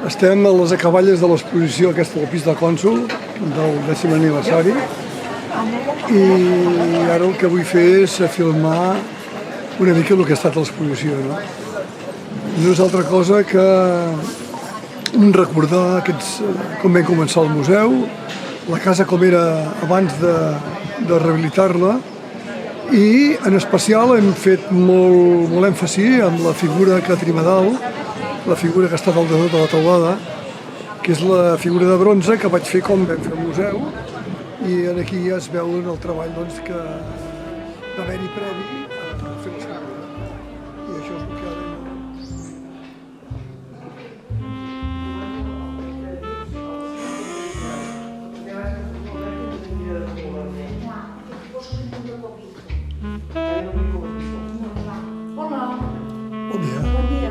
Estem a les acaballes de l'exposició aquesta del Pis del Cònsol, del 10è aniversari, i ara el que vull fer és filmar una mica el que ha estat l'exposició. No és altra cosa que recordar com vam començar el museu, la casa com era abans de rehabilitar-la, i en especial hem fet molt èmfasi amb la figura que tenim a dalt, la figura que està dalt de tota la teulada, que és la figura de bronze que vaig fer com vam fer el museu, i aquí ja es veu el treball que va haver-hi previ a fer l'escultura. I això és el que ara... Hola. Bon dia. Bon dia.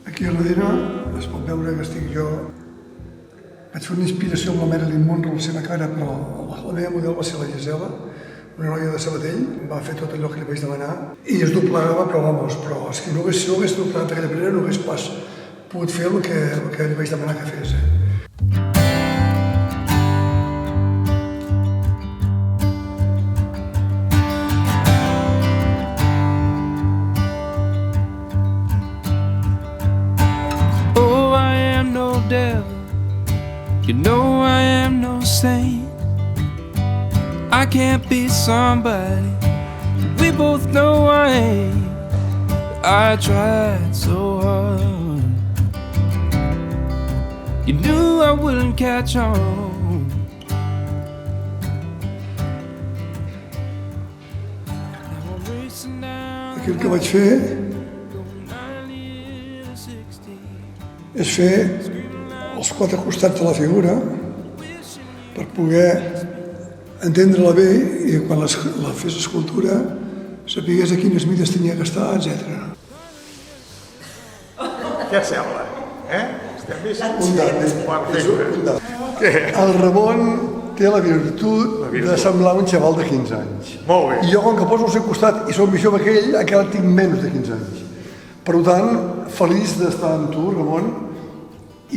Aquí a darrere es pot veure que estic jo... Vaig fer una inspiració amb la Marilyn Monroe a la seva cara, però la meva model va ser la Gisela, una noia de Sabadell, va fer tot allò que li vaig demanar i es doblegava, però és que si no hagués doblegat d'aquella manera no hagués pas pogut fer el que li vaig demanar que fes. You know I am no saint. I can't be somebody we both know I ain't. I tried so hard. You knew I wouldn't catch on. Aquí el que vaig fer és fer els quatre costats de la figura per poder entendre-la bé i quan la fes escultura sapigués a quines mides tenia que estar, etc. Què et sembla? Estem vist? Un dat. El Ramon té la virtut de semblar un xaval de 15 anys. Molt bé. I jo, com que poso al seu costat i som més jove que ell, encara tinc menys de 15 anys. Per tant, feliç d'estar amb tu, Ramon,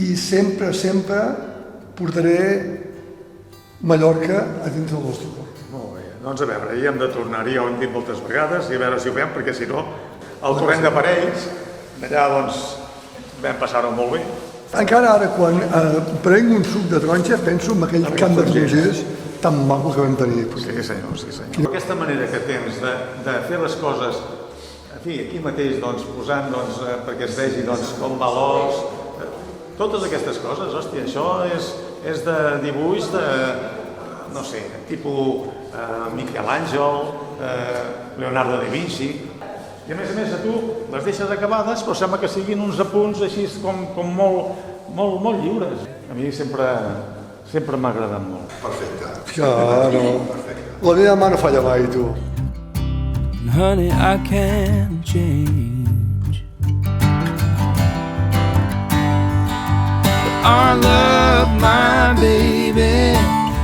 i sempre, sempre portaré Mallorca a dins del vostre cor. Molt bé. Doncs a veure, hi hem de tornar-hi, ja ho hem dit moltes vegades, i a veure si ho fem, perquè si no, el torrent de Parells, allà doncs vam passar-ho molt bé. Encara ara, quan prenc un suc de taronja, penso en aquell camp de tarongers tan maco que vam tenir. Sí, senyor, sí, senyor. Aquesta manera que tens de fer les coses, en fi, aquí mateix, doncs, posant, doncs, perquè es vegi, doncs, com va l'os, totes aquestes coses, hòstia, això és de dibuix de, no sé, tipus Miquel Àngel, Leonardo da Vinci, i a més a tu les deixes acabades, però sembla que siguin uns apunts així com molt lliures. A mi sempre m'ha agradat molt. Perfecte. Claro. La meva mà no falla mai, tu. Honey, I can't change. But our love, my baby,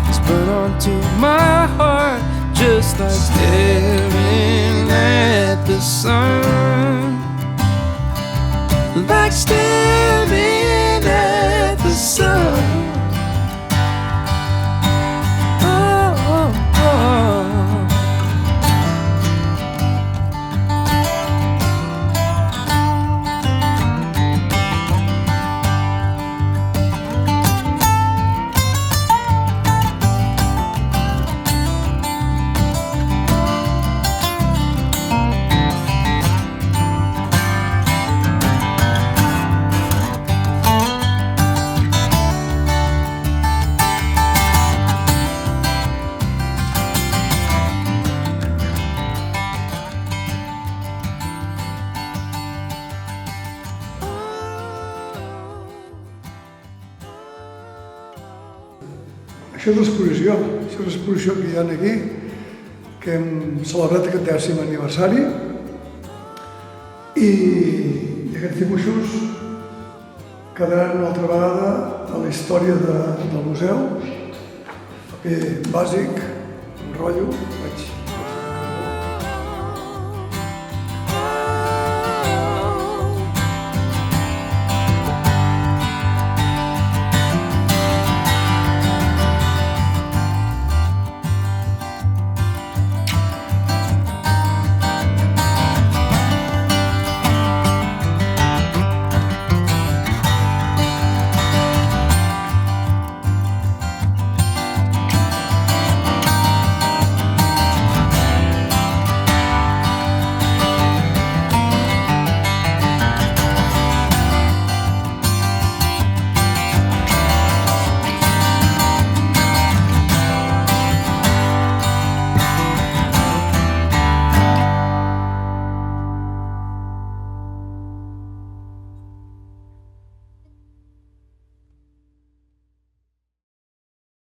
is put onto my heart, just like staring at the sun. Like staring at the sun. Això és l'exposició que hi ha aquí, que hem celebrat aquest 10è aniversari, i aquests dibuixos quedaran una altra vegada a la història del museu. Paper bàsic, un rotllo, vaig